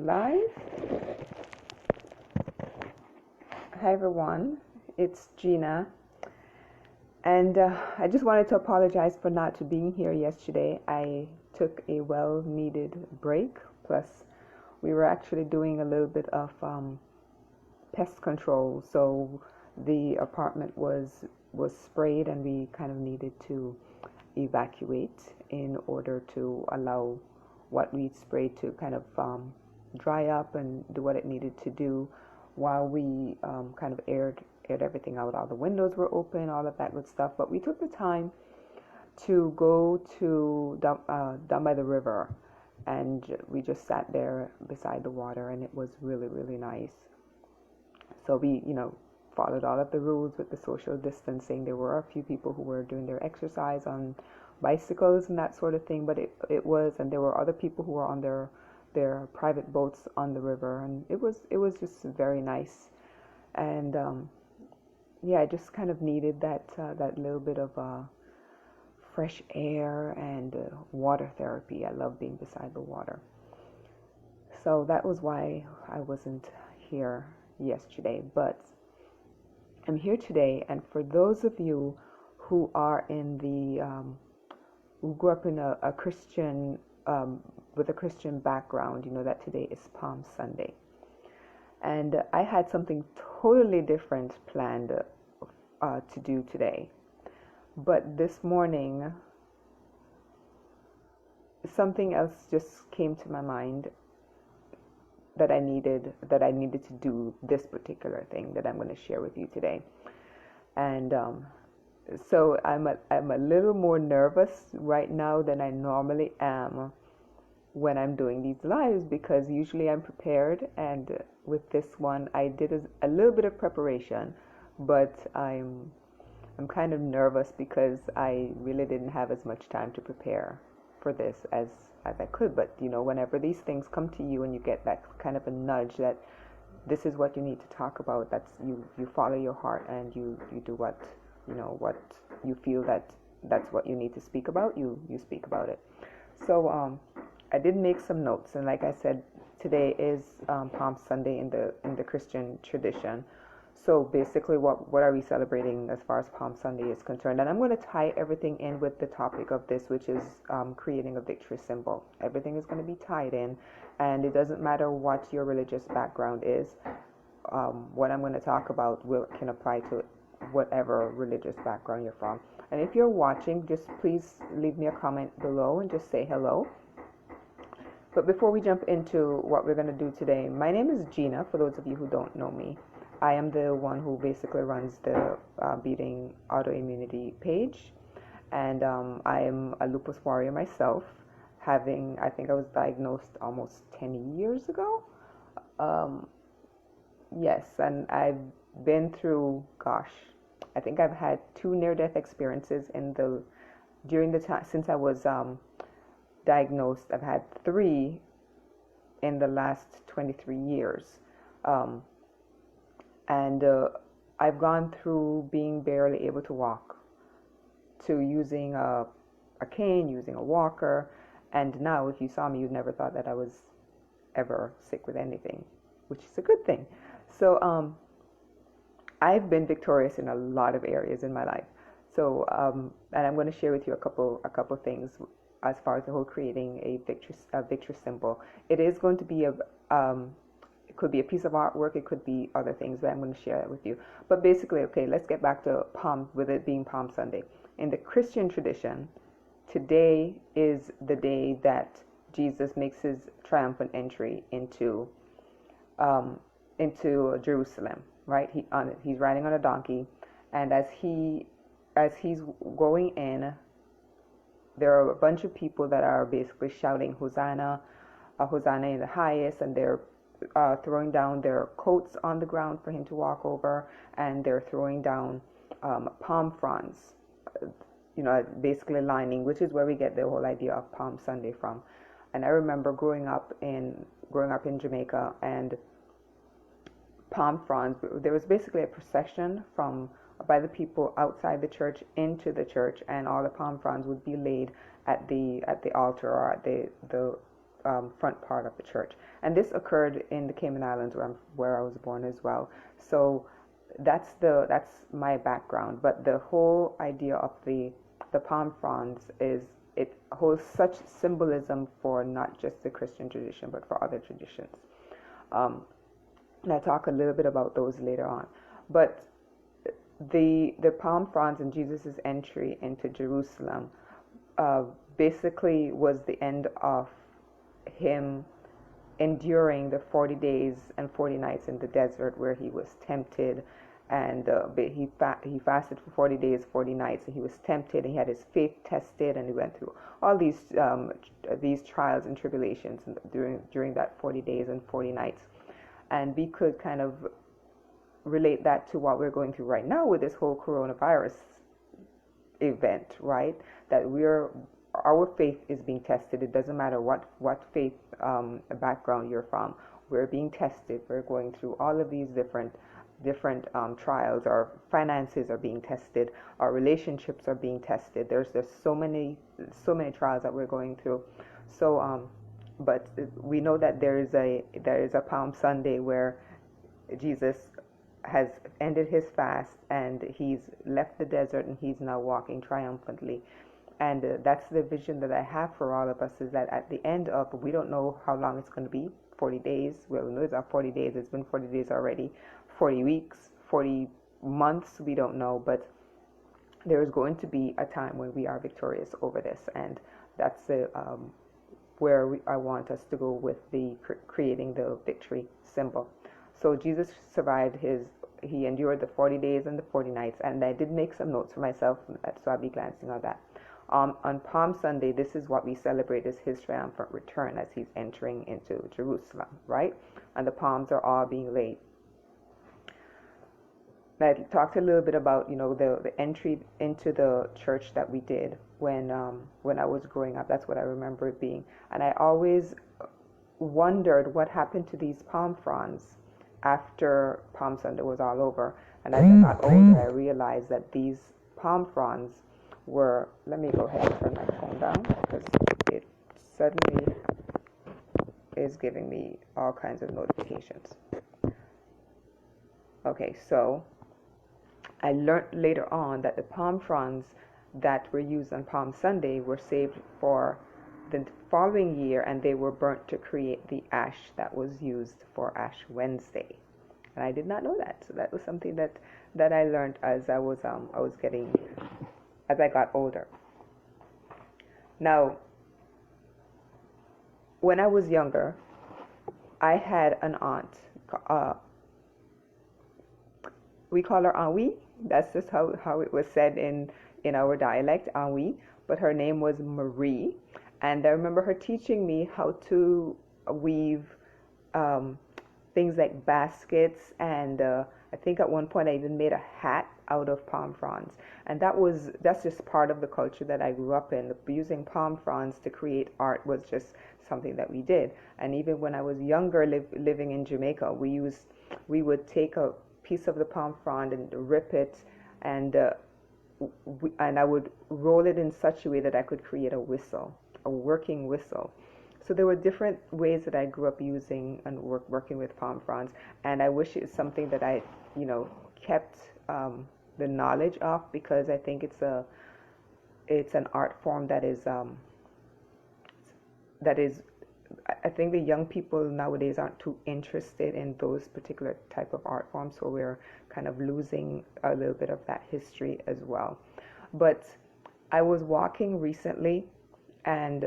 Live. Hi everyone, it's Gina, and I just wanted to apologize for not being here yesterday. I took a well-needed break, plus we were actually doing a little bit of pest control, so the apartment was sprayed and we kind of needed to evacuate in order to allow what we sprayed to kind of dry up and do what it needed to do while we kind of aired everything out. All the windows were open, all of that good stuff. But we took the time to go to down by the river, and we just sat there beside the water, and it was really, really nice. So we, followed all of the rules with the social distancing. There were a few people who were doing their exercise on bicycles and that sort of thing, but it was, and there were other people who were on their private boats on the river, and it was just very nice. And I just kind of needed that little bit of fresh air and water therapy. I love being beside the water, so that was why I wasn't here yesterday, but I'm here today. And for those of you who are in the who grew up in a Christian with a Christian background, you know that today is Palm Sunday, and I had something totally different planned to do today. But this morning, something else just came to my mind that I needed to do this particular thing that I'm going to share with you today. And so I'm a little more nervous right now than I normally am when I'm doing these lives, because usually I'm prepared, and with this one I did a little bit of preparation, but I'm kind of nervous because I really didn't have as much time to prepare for this as I could. But whenever these things come to you and you get that kind of a nudge that this is what you need to talk about, that's you follow your heart and you do what what you feel that's what you need to speak about, you speak about it. So I did make some notes, and like I said, today is Palm Sunday in the Christian tradition. So basically, what are we celebrating as far as Palm Sunday is concerned? And I'm going to tie everything in with the topic of this, which is creating a victory symbol. Everything is going to be tied in, and it doesn't matter what your religious background is. What I'm going to talk about can apply to whatever religious background you're from. And if you're watching, just please leave me a comment below and just say hello. But before we jump into what we're going to do today, my name is Gina, for those of you who don't know me. I am the one who basically runs the Beating Autoimmunity page, and I am a lupus warrior myself, I think I was diagnosed almost 10 years ago. Yes, and I've been through, I think I've had 2 near-death experiences during the time since I was diagnosed. I've had 3 in the last 23 years. And I've gone through being barely able to walk, to using a cane, using a walker, and now if you saw me, you'd never thought that I was ever sick with anything, which is a good thing. So I've been victorious in a lot of areas in my life. So and I'm going to share with you a couple things as far as the whole creating a victory symbol. It is going to be it could be a piece of artwork, it could be other things, but I'm going to share it with you. But basically, okay, let's get back to with it being Palm Sunday. In the Christian tradition, today is the day that Jesus makes his triumphant entry into Jerusalem, right? He's riding on a donkey, and as he's going in, there are a bunch of people that are basically shouting Hosanna, Hosanna in the highest, and they're throwing down their coats on the ground for him to walk over, and they're throwing down palm fronds, basically lining, which is where we get the whole idea of Palm Sunday from. And I remember growing up in Jamaica, and palm fronds, there was basically a procession by the people outside the church into the church, and all the palm fronds would be laid at the altar or at the front part of the church. And this occurred in the Cayman Islands, where I was born as well. So that's my background. But the whole idea of the palm fronds is it holds such symbolism for not just the Christian tradition, but for other traditions. And I'll talk a little bit about those later on. But the palm fronds and Jesus' entry into Jerusalem basically was the end of him enduring the 40 days and 40 nights in the desert where he was tempted, and he fasted for 40 days 40 nights, and he was tempted, and he had his faith tested, and he went through all these trials and tribulations during that 40 days and 40 nights. And we could kind of relate that to what we're going through right now with this whole coronavirus event, right? That our faith is being tested. It doesn't matter what faith background you're from. We're being tested. We're going through all of these different trials. Our finances are being tested. Our relationships are being tested. There's so many trials that we're going through. So but we know that there is a Palm Sunday where Jesus has ended his fast and he's left the desert and he's now walking triumphantly. And that's the vision that I have for all of us, is that at the end of, we don't know how long it's going to be, 40 days. Well, we know it's 40 days. It's been 40 days already. 40 weeks, 40 months, we don't know. But there is going to be a time when we are victorious over this. And that's where I want us to go with the creating the victory symbol. So Jesus survived he endured the 40 days and the 40 nights. And I did make some notes for myself, so I'll be glancing on that. On Palm Sunday, this is what we celebrate as his triumphant return as he's entering into Jerusalem, right? And the palms are all being laid. I talked a little bit about, the entry into the church that we did when I was growing up. That's what I remember it being. And I always wondered what happened to these palm fronds after Palm Sunday was all over. And as I got older, I realized that these palm fronds were, let me go ahead and turn my phone down because it suddenly is giving me all kinds of notifications. Okay, so I learned later on that the palm fronds that were used on Palm Sunday were saved for the following year, and they were burnt to create the ash that was used for Ash Wednesday. And I did not know that, so that was something that I learned as I got older. Now, when I was younger, I had an aunt. We call her Henri. That's just how it was said in our dialect, Henri. But her name was Marie. And I remember her teaching me how to weave things like baskets, and I think at one point I even made a hat out of palm fronds. And that's just part of the culture that I grew up in. Using palm fronds to create art was just something that we did. And even when I was younger, living in Jamaica, we would take a piece of the palm frond and rip it, and I would roll it in such a way that I could create a whistle, a working whistle. So there were different ways that I grew up using and working with palm fronds, and I wish it's something that I, kept the knowledge of, because I think it's an art form that is I think the young people nowadays aren't too interested in those particular type of art forms, so we're kind of losing a little bit of that history as well. But I was walking recently, and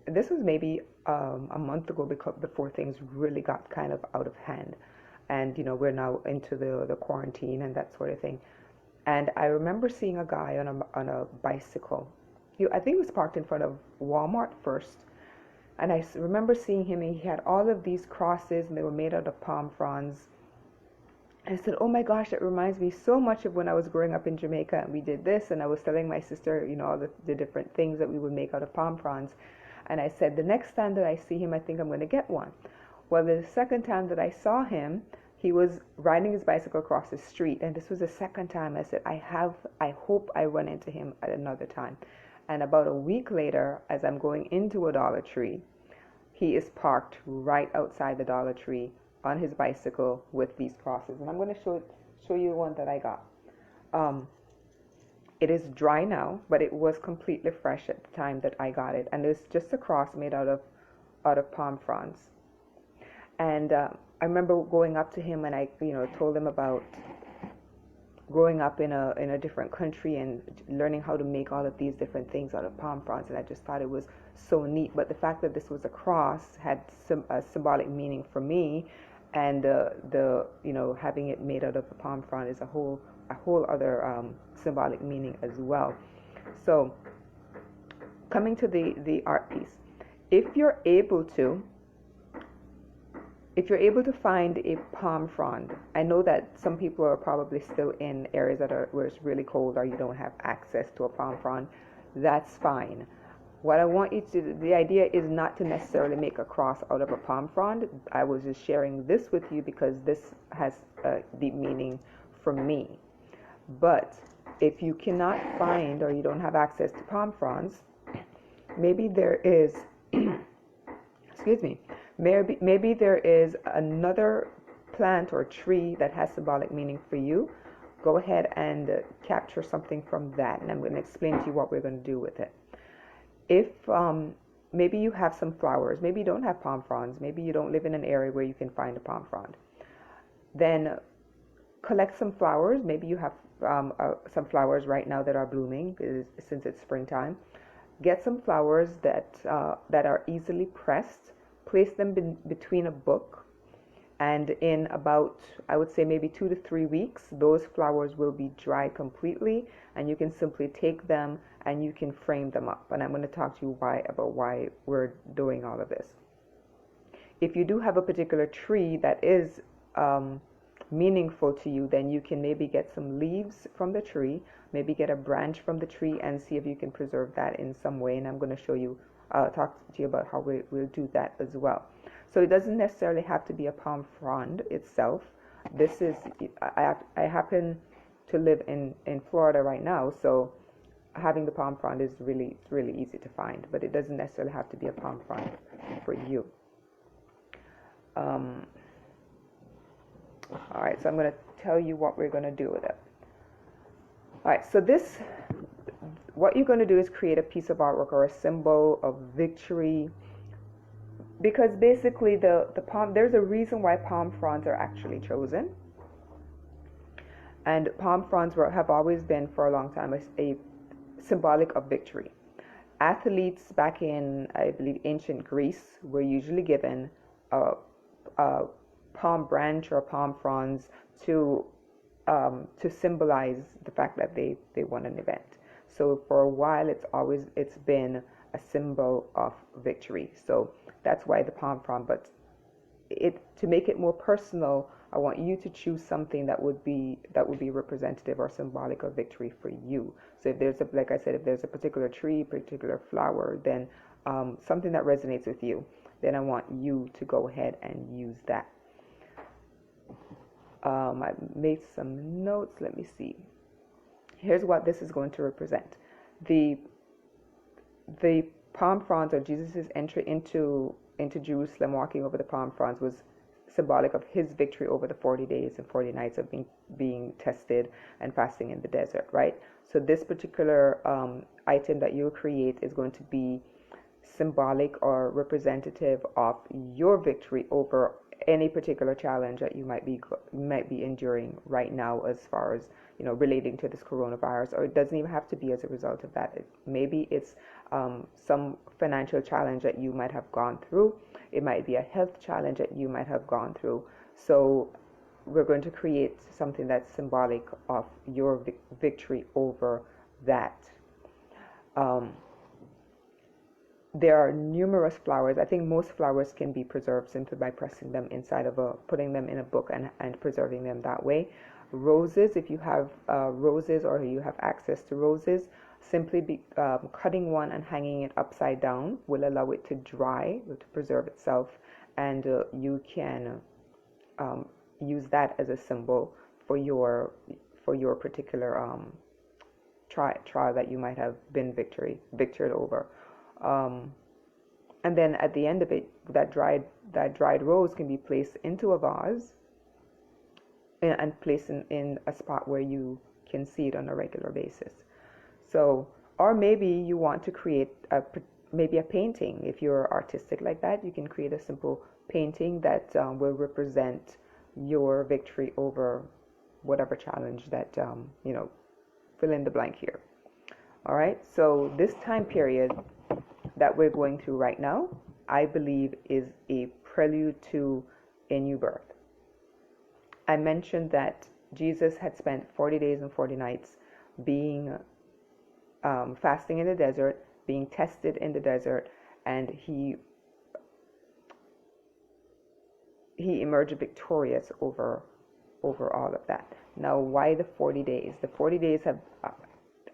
this was maybe a month ago, before things really got kind of out of hand, and we're now into the quarantine and that sort of thing. And I remember seeing a guy on a bicycle. I think he was parked in front of Walmart first. And I remember seeing him, and he had all of these crosses, and they were made out of palm fronds. And I said, oh my gosh, that reminds me so much of when I was growing up in Jamaica, and we did this, and I was telling my sister, all the different things that we would make out of palm fronds. And I said, the next time that I see him, I think I'm going to get one. Well, the second time that I saw him, he was riding his bicycle across the street, and this was the second time. I said, I hope I run into him at another time. And about a week later, as I'm going into a Dollar Tree, he is parked right outside the Dollar Tree on his bicycle with these crosses. And I'm going to show you one that I got. It is dry now, but it was completely fresh at the time that I got it. And it's just a cross made out of palm fronds. And I remember going up to him and I, told him about growing up in a different country and learning how to make all of these different things out of palm fronds. And I just thought it was so neat. But the fact that this was a cross had a symbolic meaning for me, and having it made out of a palm frond is a whole other symbolic meaning as well. So coming to the art piece, if you're able to find a palm frond, I know that some people are probably still in areas where it's really cold or you don't have access to a palm frond. That's fine. What I want you to do, the idea is not to necessarily make a cross out of a palm frond. I was just sharing this with you because this has a deep meaning for me. But if you cannot find or you don't have access to palm fronds, maybe there is, excuse me, maybe there is another plant or tree that has symbolic meaning for you. Go ahead and capture something from that, and I'm going to explain to you what we're going to do with it. If maybe you have some flowers, maybe you don't have palm fronds, maybe you don't live in an area where you can find a palm frond, then collect some flowers. Maybe you have some flowers right now that are blooming since it's springtime. Get some flowers that are easily pressed. Place them between a book, and in about, I would say, maybe 2 to 3 weeks, those flowers will be dried completely, and you can simply take them and you can frame them up. And I'm going to talk to you about why we're doing all of this. If you do have a particular tree that is meaningful to you, then you can maybe get some leaves from the tree, maybe get a branch from the tree, and see if you can preserve that in some way. And I'm going to show you, talk to you about how we'll do that as well. So it doesn't necessarily have to be a palm frond itself. This is, I happen to live in Florida right now, so having the palm frond is really easy to find, but it doesn't necessarily have to be a palm frond for you. All right, so I'm going to tell you what we're going to do with it. All right, so what you're going to do is create a piece of artwork or a symbol of victory, because basically the palm, there's a reason why palm fronds are actually chosen. And palm fronds have always been for a long time a symbolic of victory. Athletes back in, I believe, ancient Greece were usually given a palm branch or palm fronds to symbolize the fact that they won an event. So for a while, it's been a symbol of victory. So that's why the palm frond. But to make it more personal, I want you to choose something that would be representative or symbolic of victory for you. So if there's like I said, if there's a particular tree, particular flower, then something that resonates with you, then I want you to go ahead and use that. I made some notes. Let me see. Here's what this is going to represent. The palm fronds, or Jesus' entry into Jerusalem, walking over the palm fronds, was symbolic of his victory over the 40 days and 40 nights of being tested and fasting in the desert, right? So this particular item that you'll create is going to be symbolic or representative of your victory over any particular challenge that you might be enduring right now, as far as relating to this coronavirus. Or it doesn't even have to be as a result of that. Maybe it's some financial challenge that you might have gone through. It might be a health challenge that you might have gone through. So we're going to create something that's symbolic of your victory over that. There are numerous flowers. I think most flowers can be preserved simply by pressing them inside of putting them in a book and preserving them that way. Roses, if you have roses or you have access to roses, simply cutting one and hanging it upside down will allow it to dry, to preserve itself, and you can use that as a symbol for your particular trial that you might have been victored over. And then at the end of it, that dried rose can be placed into a vase and placed in a spot where you can see it on a regular basis. So, or maybe you want to create maybe a painting. If you're artistic like that, you can create a simple painting that will represent your victory over whatever challenge that, fill in the blank here. All right, so this time period that we're going through right now, I believe, is a prelude to a new birth. I mentioned that Jesus had spent 40 days and 40 nights being fasting in the desert, being tested in the desert, and he emerged victorious over all of that. Now, why the 40 days? The 40 days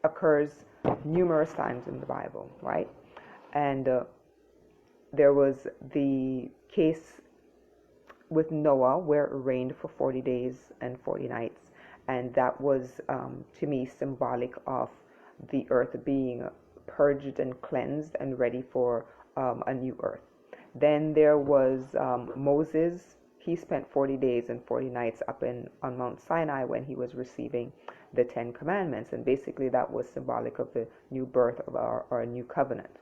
occurs numerous times in the Bible, right? And there was the case with Noah where it rained for 40 days and 40 nights, and that was to me symbolic of the earth being purged and cleansed and ready for a new earth. Then there was Moses. He spent 40 days and 40 nights up on Mount Sinai when he was receiving the 10 Commandments, and basically that was symbolic of the new birth of our new covenant.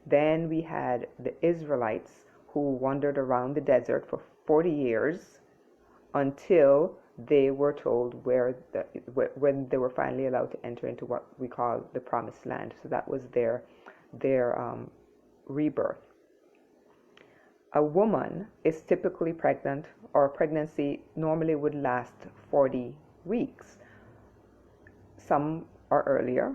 Then we had the Israelites who wandered around the desert for 40 years until they were told when they were finally allowed to enter into what we call the Promised Land. So that was their rebirth. A woman is typically pregnant, or pregnancy normally would last 40 weeks. Some are earlier,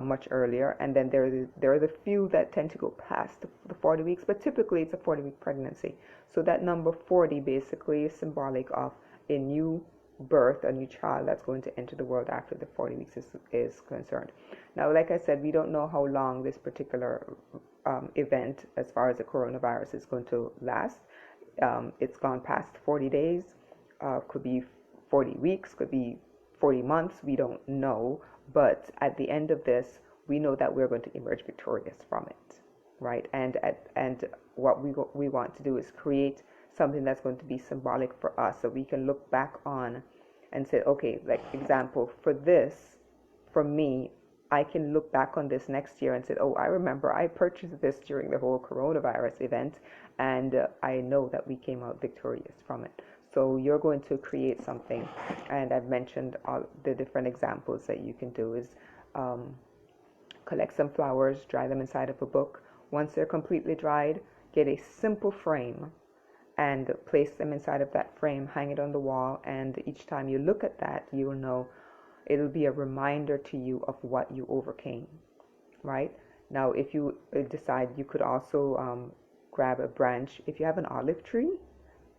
much earlier, and then there are the few that tend to go past the 40 weeks, but typically it's a 40-week pregnancy. So that number 40 basically is symbolic of a new birth, a new child that's going to enter the world after the 40 weeks is concerned. Now, like I said, we don't know how long this particular event, as far as the coronavirus, is going to last. It's gone past 40 days, could be 40 weeks, could be 40 months, we don't know. But at the end of this, we know that we're going to emerge victorious from it, right? And what we want to do is create something that's going to be symbolic for us, so we can look back on and say, okay, like example, for me, I can look back on this next year and say, oh, I remember I purchased this during the whole coronavirus event, and I know that we came out victorious from it. So you're going to create something, and I've mentioned all the different examples that you can do is collect some flowers, dry them inside of a book. Once they're completely dried, get a simple frame and place them inside of that frame, hang it on the wall, and each time you look at that, you will know it'll be a reminder to you of what you overcame, right? Now, if you decide, you could also grab a branch. If you have an olive tree,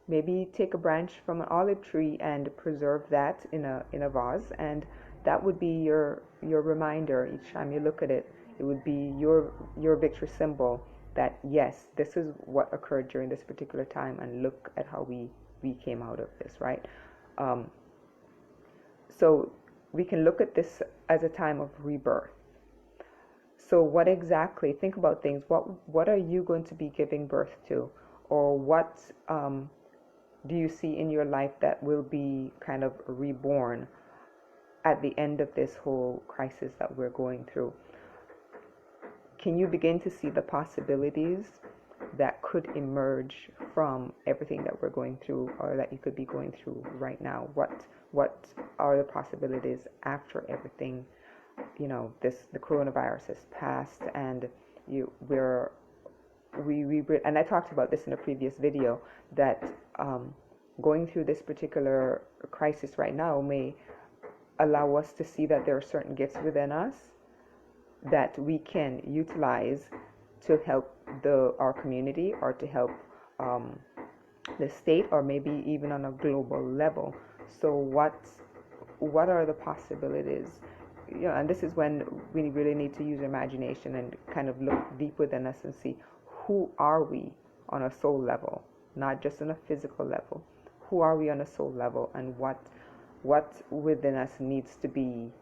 maybe take a branch from an olive tree and preserve that in a vase, and that would be your reminder each time you look at it. It would be your victory symbol that, yes, this is what occurred during this particular time, and look at how we came out of this, right? So we can look at this as a time of rebirth. So what exactly, think about things, what are you going to be giving birth to, or what do you see in your life that will be kind of reborn at the end of this whole crisis that we're going through? Can you begin to see the possibilities that could emerge from everything that we're going through, or that you could be going through right now? What are the possibilities after everything, the coronavirus has passed, and and I talked about this in a previous video, that going through this particular crisis right now may allow us to see that there are certain gifts within us that we can utilize to help our community, or to help the state, or maybe even on a global level. So what are the possibilities? And this is when we really need to use imagination and kind of look deep within us and see, who are we on a soul level, not just on a physical level. Who are we on a soul level, and what within us needs to be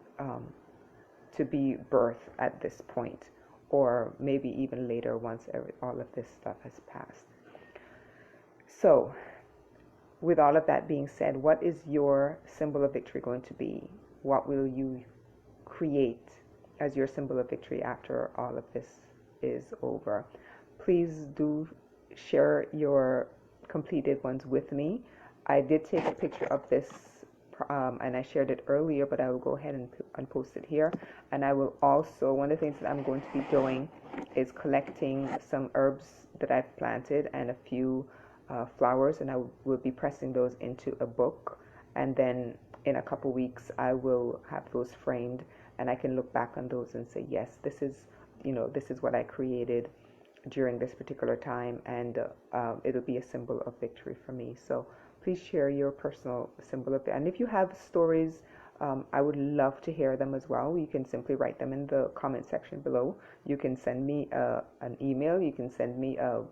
birthed at this point? or maybe even later once all of this stuff has passed. So, with all of that being said, what is your symbol of victory going to be? What will you create as your symbol of victory after all of this is over? Please do share your completed ones with me. I did take a picture of this and I shared it earlier, but I will go ahead and post it here. And I will also, one of the things that I'm going to be doing is collecting some herbs that I've planted and a few flowers, and I will be pressing those into a book, and then in a couple weeks I will have those framed, and I can look back on those and say, yes, this is what I created during this particular time, and it'll be a symbol of victory for me. So please share your personal symbol of it, and if you have stories, I would love to hear them as well. You can simply write them in the comment section below. You can send me an email, you can send me a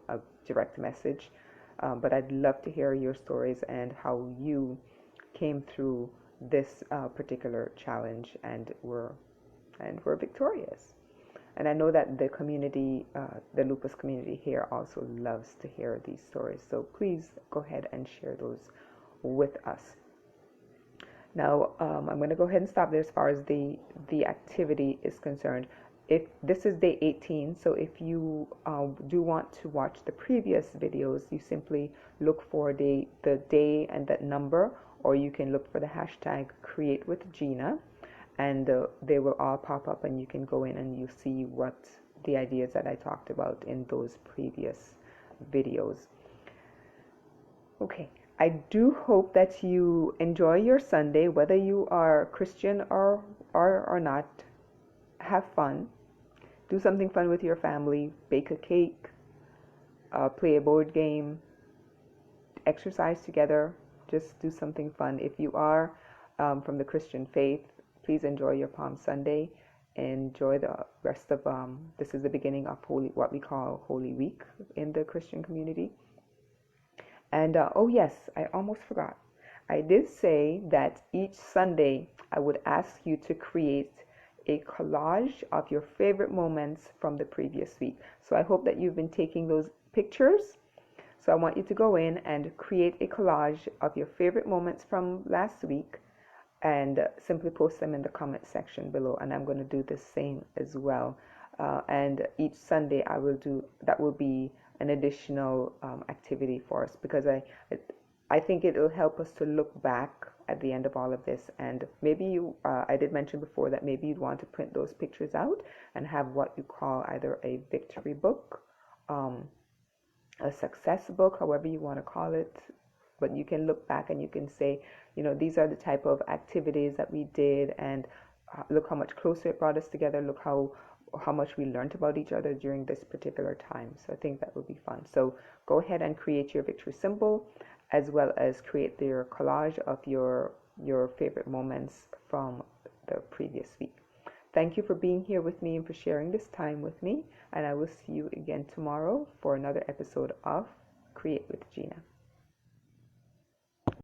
direct message. But I'd love to hear your stories and how you came through this particular challenge and were victorious. And I know that the community, the lupus community here, also loves to hear these stories. So please go ahead and share those with us. Now, I'm going to go ahead and stop there as far as the activity is concerned. If this is day 18, so if you do want to watch the previous videos, you simply look for the day and that number, or you can look for the hashtag Create with Gina, and they will all pop up, and you can go in and you see what the ideas that I talked about in those previous videos. Okay, I do hope that you enjoy your Sunday, whether you are Christian or not. Have fun. Do something fun with your family. Bake a cake, play a board game, exercise together. Just do something fun. If you are from the Christian faith, please enjoy your Palm Sunday. Enjoy the rest of, this is the beginning of what we call Holy Week in the Christian community. And, oh yes, I almost forgot. I did say that each Sunday I would ask you to create a collage of your favorite moments from the previous week. So I hope that you've been taking those pictures. So I want you to go in and create a collage of your favorite moments from last week and simply post them in the comment section below. And I'm going to do the same as well. And each Sunday I will do, that will be an additional activity for us, because I think it will help us to look back at the end of all of this. And maybe you, I did mention before that maybe you'd want to print those pictures out and have what you call either a victory book, a success book, however you want to call it. But you can look back and you can say, these are the type of activities that we did, and look how much closer it brought us together. Look how much we learned about each other during this particular time. So I think that would be fun. So go ahead and create your victory symbol, as well as create your collage of your favorite moments from the previous week. Thank you for being here with me and for sharing this time with me. And I will see you again tomorrow for another episode of Create with Gina.